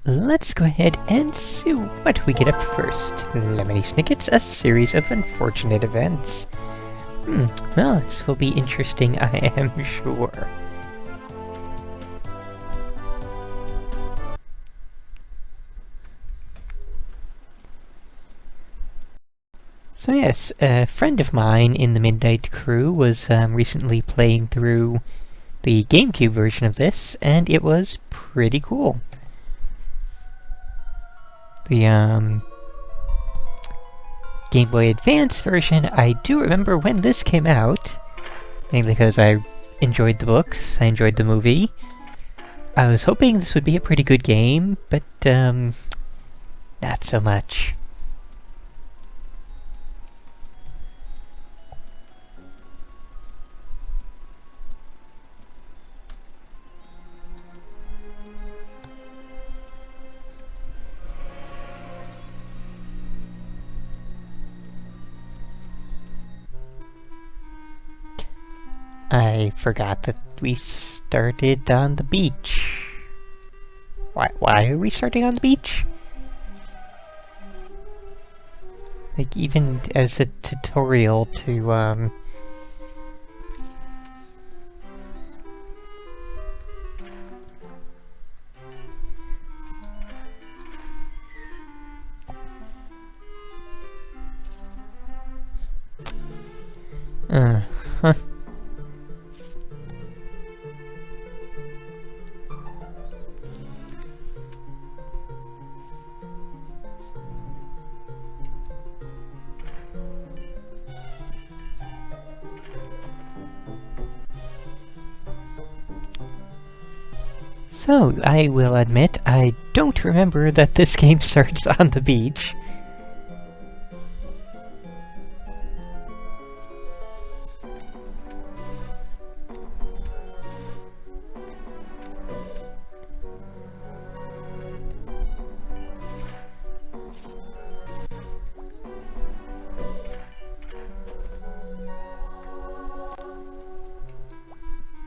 let's go ahead and see what we get up first. Lemony Snickets, a series of unfortunate events. Well, this will be interesting, I am sure. So yes, a friend of mine in the Midnight Crew was recently playing through the GameCube version of this, and it was pretty cool. The Game Boy Advance version, I do remember when this came out, mainly because I enjoyed the books, I enjoyed the movie. I was hoping this would be a pretty good game, but not so much. I forgot that we started on the beach. Why are we starting on the beach? Like, even as a tutorial to, huh. So, I will admit, I don't remember that this game starts on the beach.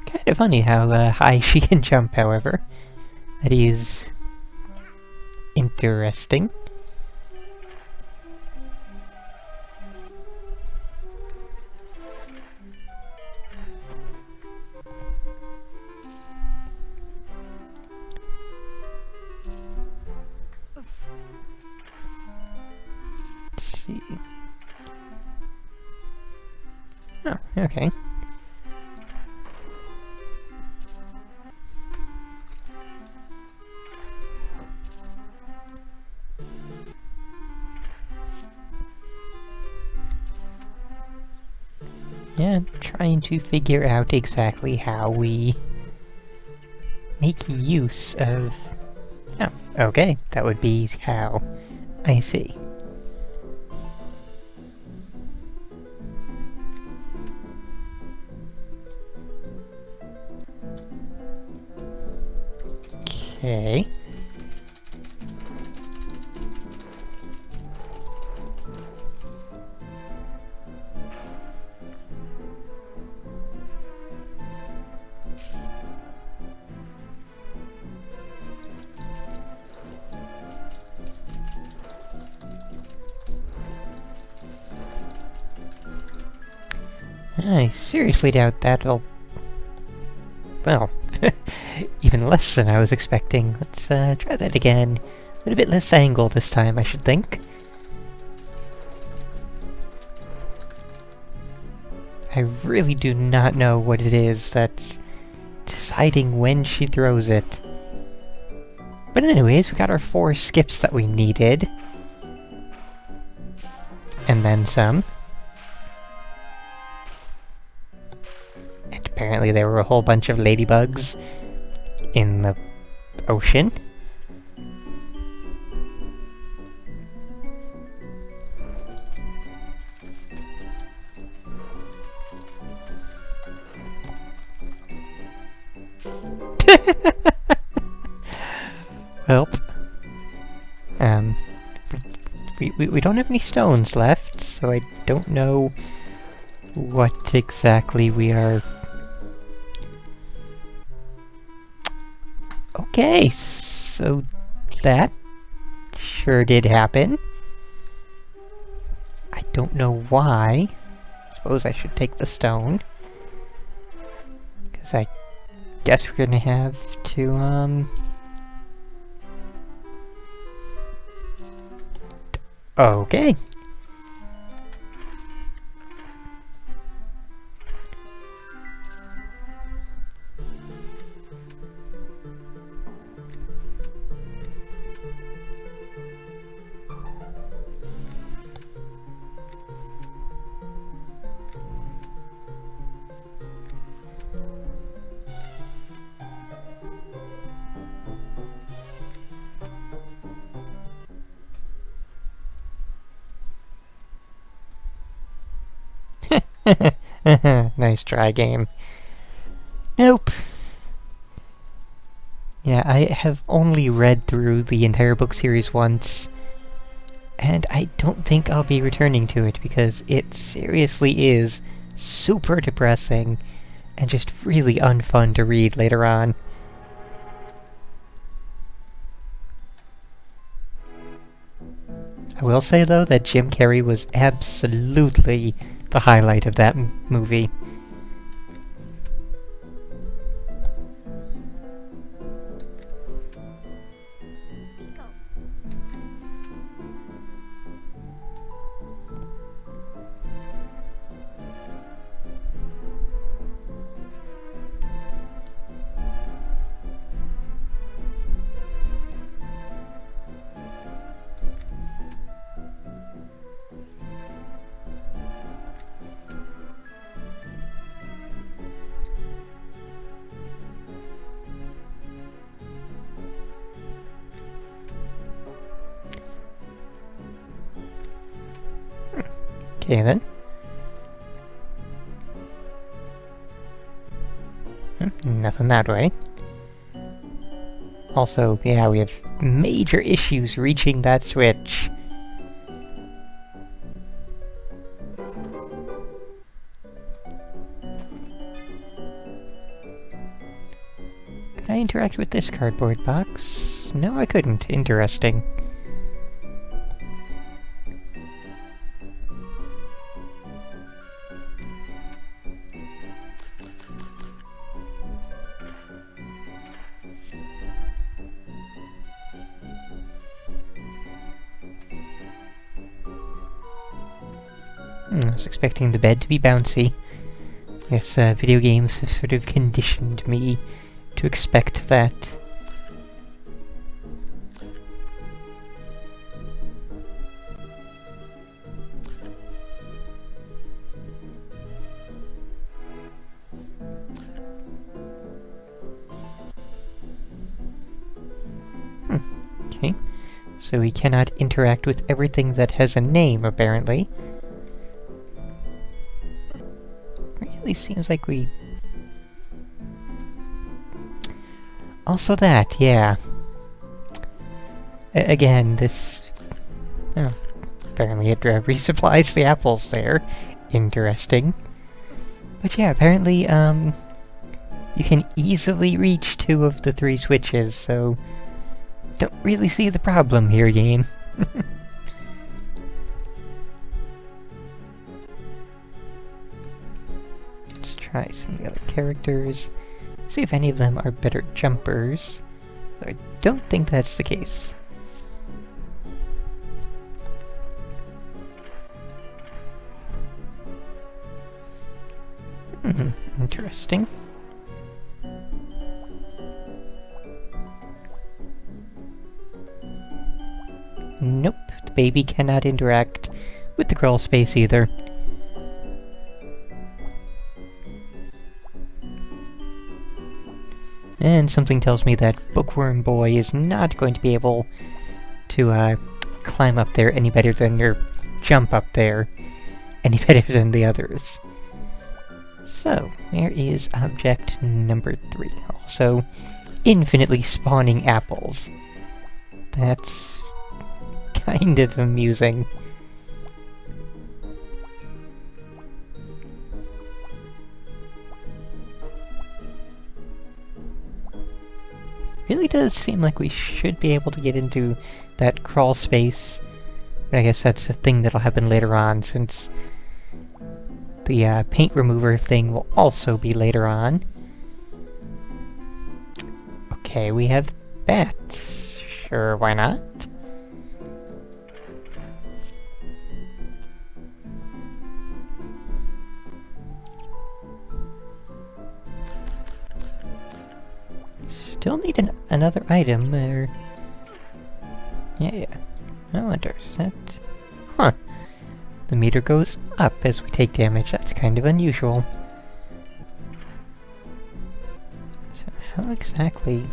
Kind of funny how high she can jump, however. That is interesting. Let's see. Oh, okay. Yeah, I'm trying to figure out exactly how we make use of... Oh, okay, that would be how. I see. Okay. I seriously doubt that'll... Well, even less than I was expecting. Let's try that again. A little bit less angle this time, I should think. I really do not know what it is that's deciding when she throws it. But anyways, we got our 4 skips that we needed. And then some. And apparently there were a whole bunch of ladybugs in the ocean. Well, we don't have any stones left, so I don't know what exactly we are... Okay, so that sure did happen. I don't know why. Suppose I should take the stone. Because I guess we're gonna have to, Okay. Nice try, game. Nope. Yeah, I have only read through the entire book series once, and I don't think I'll be returning to it because it seriously is super depressing and just really unfun to read later on. I will say, though, that Jim Carrey was absolutely the highlight of that movie. Okay, then. Nothing that way. Also, yeah, we have major issues reaching that switch. Could I interact with this cardboard box? No, I couldn't. Interesting. I was expecting the bed to be bouncy. Yes, video games have sort of conditioned me to expect that. Okay, so we cannot interact with everything that has a name, apparently. Really seems like we... Also that, yeah. Again, this... Oh, apparently it resupplies the apples there. Interesting. But yeah, apparently, you can easily reach 2 of the 3 switches, so... Don't really see the problem here, game. Let's try some of the other characters. See if any of them are better jumpers. I don't think that's the case. Interesting. Nope, the baby cannot interact with the crawl space either. And something tells me that Bookworm Boy is not going to be able to climb up there any better than, or jump up there any better than the others. So, where is object number 3? Also, infinitely spawning apples. That's kind of amusing. Really does seem like we should be able to get into that crawl space. But I guess that's a thing that'll happen later on, since the paint remover thing will also be later on. Okay, we have bats. Sure, why not? Still need another item, or... Yeah. I wonder, is that... Huh. The meter goes up as we take damage. That's kind of unusual. So how exactly...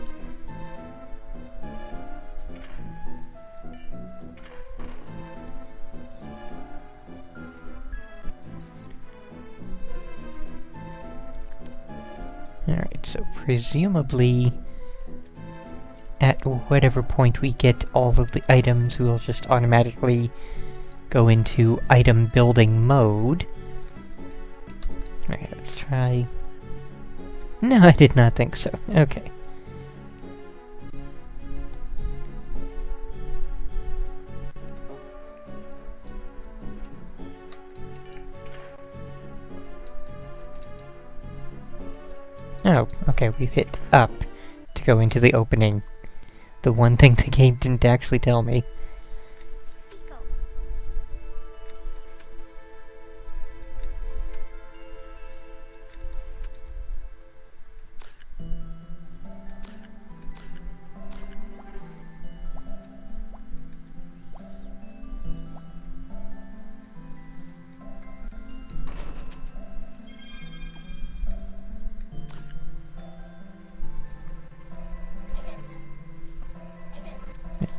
Alright, so presumably... at whatever point we get all of the items, we'll just automatically go into item building mode. Alright, let's try... No, I did not think so. Okay. Oh, okay, we hit up to go into the opening. The one thing the game didn't actually tell me.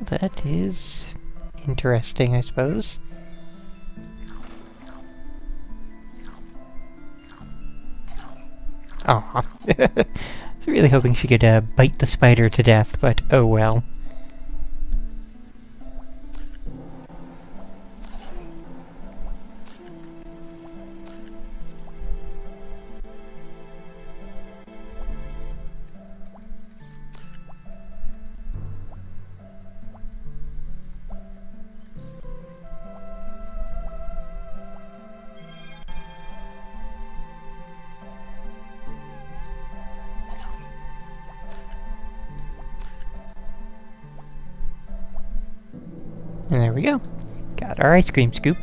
That is interesting, I suppose. Aw. I was really hoping she could bite the spider to death, but oh well. And there we go. Got our ice cream scoop.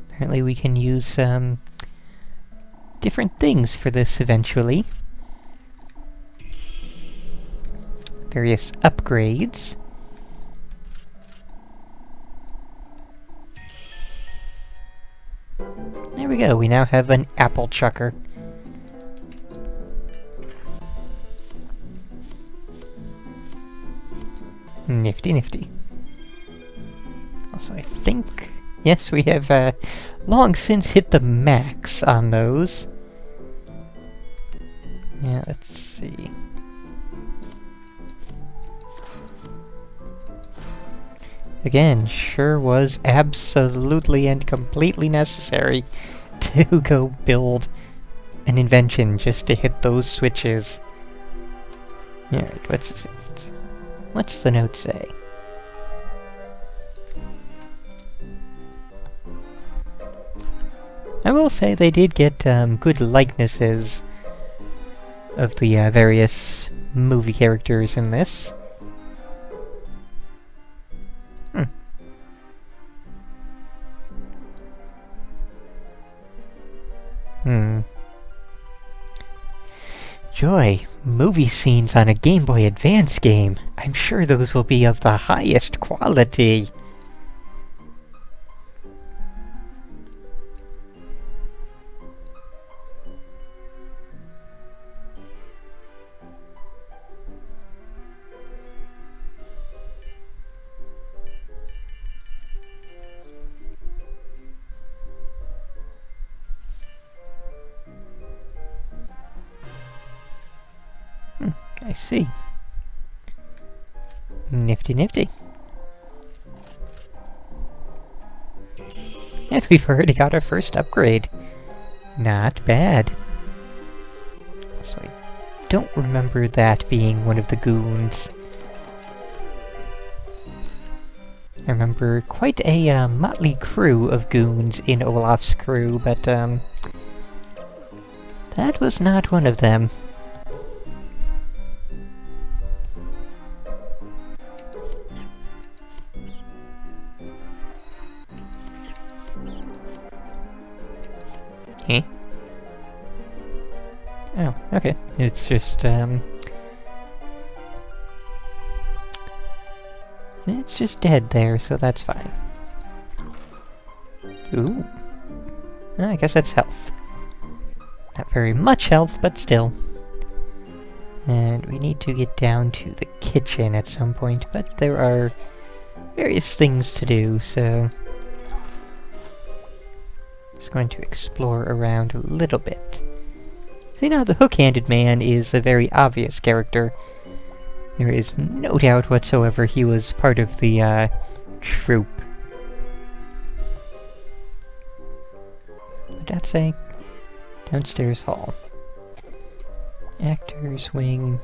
Apparently we can use different things for this eventually. Various upgrades. There we go, we now have an apple chucker. Nifty, nifty. Also, I think... Yes, we have long since hit the max on those. Yeah, let's see. Again, sure was absolutely and completely necessary to go build an invention just to hit those switches. Alright, what's the note say? I will say they did get good likenesses of the various movie characters in this. Joy, movie scenes on a Game Boy Advance game. I'm sure those will be of the highest quality. I see. Nifty nifty. And we've already got our first upgrade. Not bad. So I don't remember that being one of the goons. I remember quite a motley crew of goons in Olaf's crew, but that was not one of them. Eh? Oh, okay. It's just, it's just dead there, so that's fine. Ooh. I guess that's health. Not very much health, but still. And we need to get down to the kitchen at some point, but there are various things to do, so... just going to explore around a little bit. So, you know, the hook-handed man is a very obvious character. There is no doubt whatsoever he was part of the, troupe. But that's a downstairs hall. Actor's wing.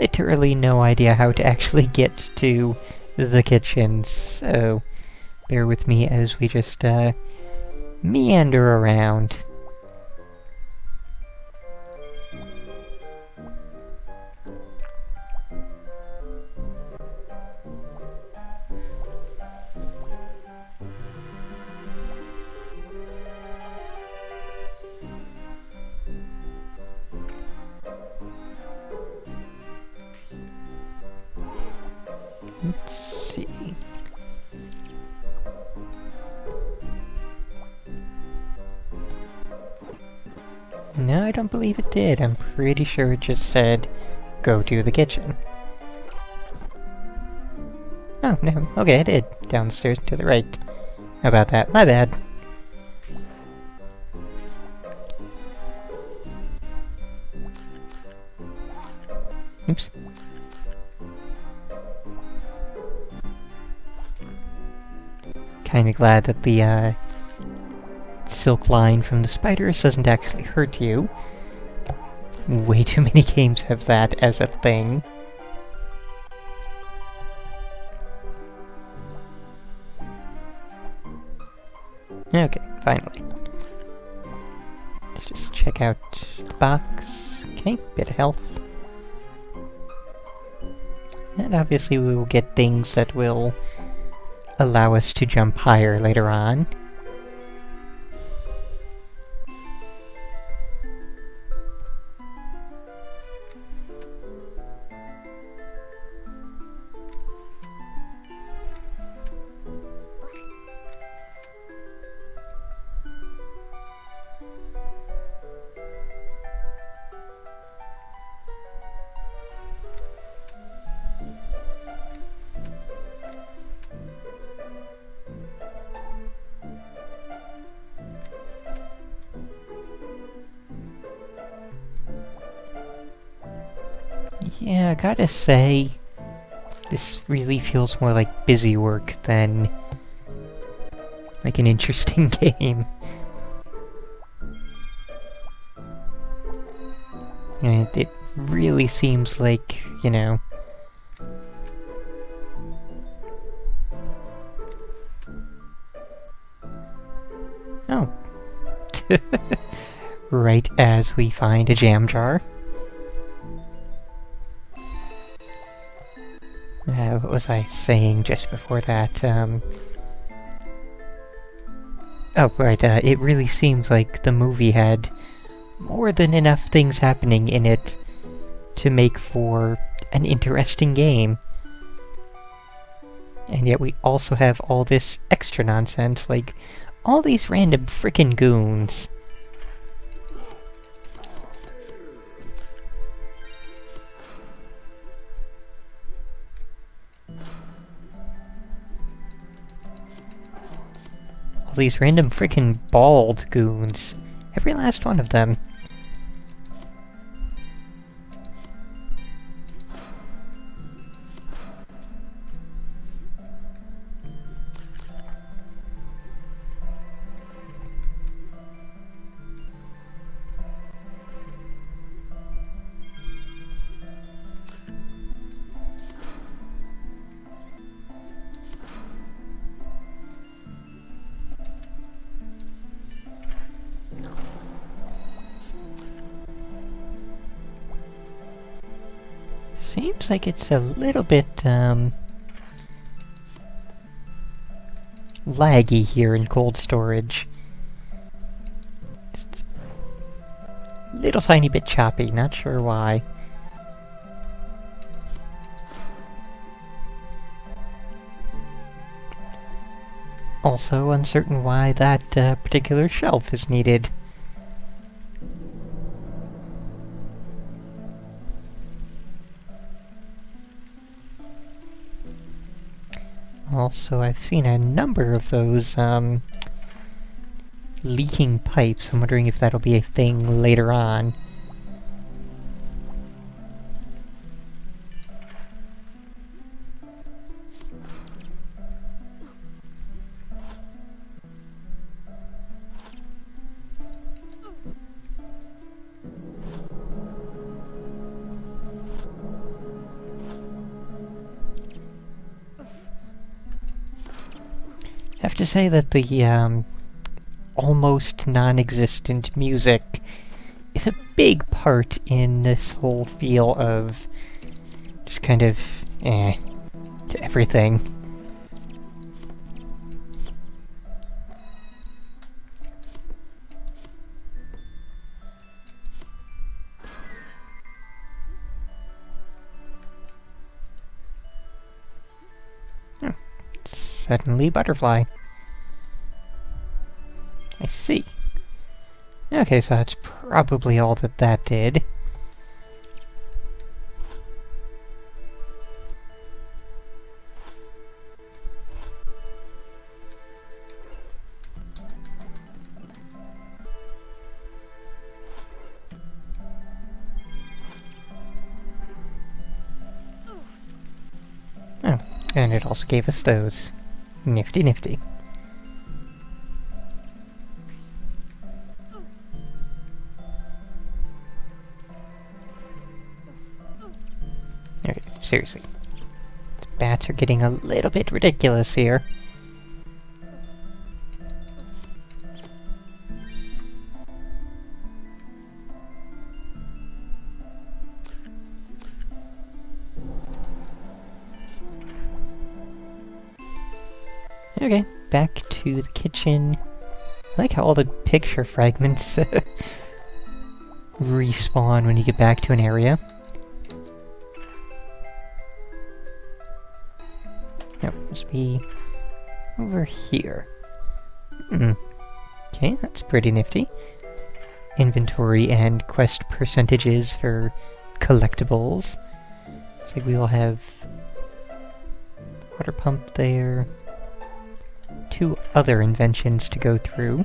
Literally no idea how to actually get to the kitchen, so bear with me as we just, meander around. Let's see. No, I don't believe it did. I'm pretty sure it just said, go to the kitchen. Oh, no. Okay, it did. Downstairs to the right. How about that? My bad. Oops. Kinda glad that the, silk line from the spiders doesn't actually hurt you. Way too many games have that as a thing. Okay, finally. Let's just check out the box. Okay, bit of health. And obviously we will get things that will allow us to jump higher later on. Yeah, I gotta say, this really feels more like busy work than like an interesting game. And it really seems like, you know... Oh. Right as we find a jam jar. What was I saying just before that? Oh, right, it really seems like the movie had more than enough things happening in it to make for an interesting game. And yet we also have all this extra nonsense, like all these random frickin' goons. All these random frickin' bald goons. Every last one of them. Seems like it's a little bit, laggy here in cold storage. Little tiny bit choppy, not sure why. Also uncertain why that particular shelf is needed. Also, I've seen a number of those, leaking pipes. I'm wondering if that'll be a thing later on. I have to say that the, almost non-existent music is a big part in this whole feel of just kind of to everything. Suddenly butterfly. I see. Okay, so that's probably all that did. Oh, and it also gave us those. Nifty, nifty. Okay, seriously. The bats are getting a little bit ridiculous here. Okay, back to the kitchen. I like how all the picture fragments respawn when you get back to an area. No, must be over here. Okay, that's pretty nifty. Inventory and quest percentages for collectibles. Looks like we will have water pump there. 2 other inventions to go through.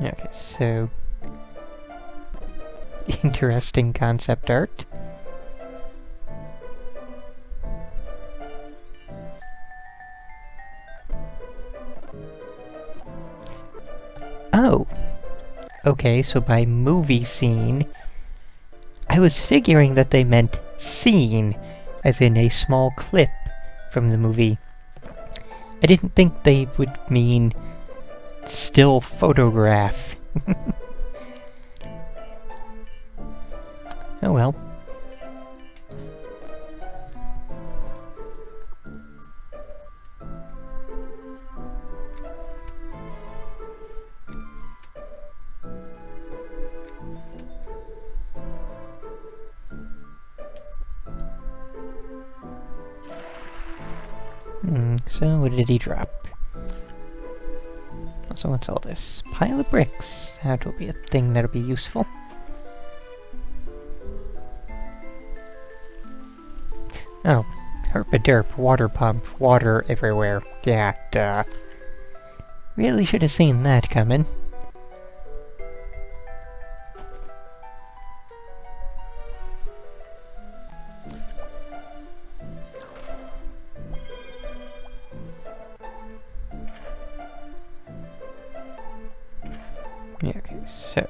Okay, so interesting concept art. Oh! Okay, so by movie scene, I was figuring that they meant scene, as in a small clip from the movie. I didn't think they would mean still photograph. Oh well. So what did he drop? So what's all this? Pile of bricks. That will be a thing that'll be useful. Oh, herp-a-derp, water pump, water everywhere. Yeah, duh. Really should have seen that coming. Yeah, okay, so...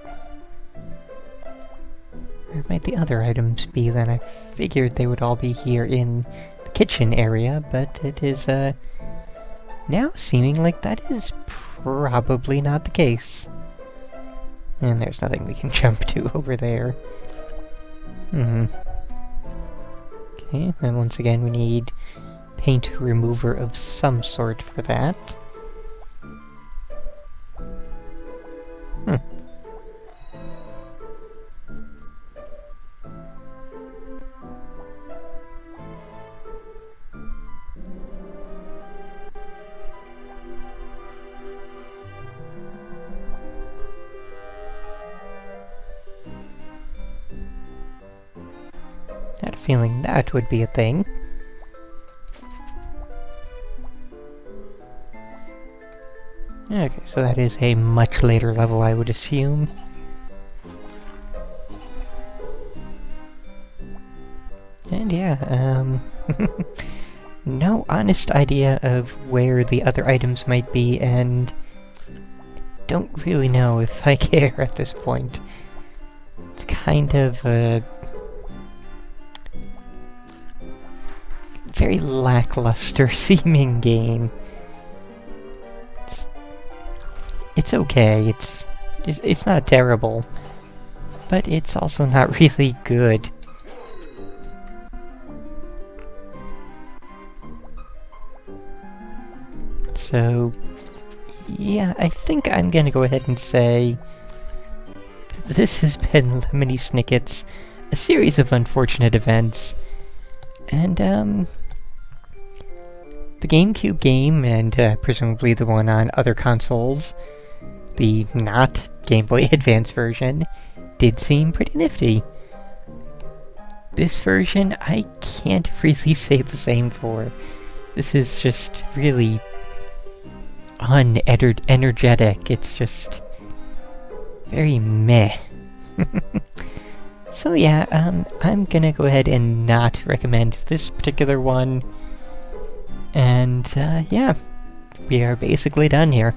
where might the other items be then? I figured they would all be here in the kitchen area, but it is, now seeming like that is probably not the case. And there's nothing we can jump to over there. Okay, and once again we need paint remover of some sort for that. Had a feeling that would be a thing. Okay, so that is a much later level, I would assume. And yeah, no honest idea of where the other items might be, and don't really know if I care at this point. It's kind of a very lackluster seeming game. It's okay, it's not terrible, but it's also not really good. So, yeah, I think I'm gonna go ahead and say this has been Lemony Snickets, a series of unfortunate events, and the GameCube game, and presumably the one on other consoles, the not Game Boy Advance version, did seem pretty nifty. This version, I can't really say the same for. This is just really unenergetic. It's just very meh. So yeah, I'm gonna go ahead and not recommend this particular one. And yeah, we are basically done here.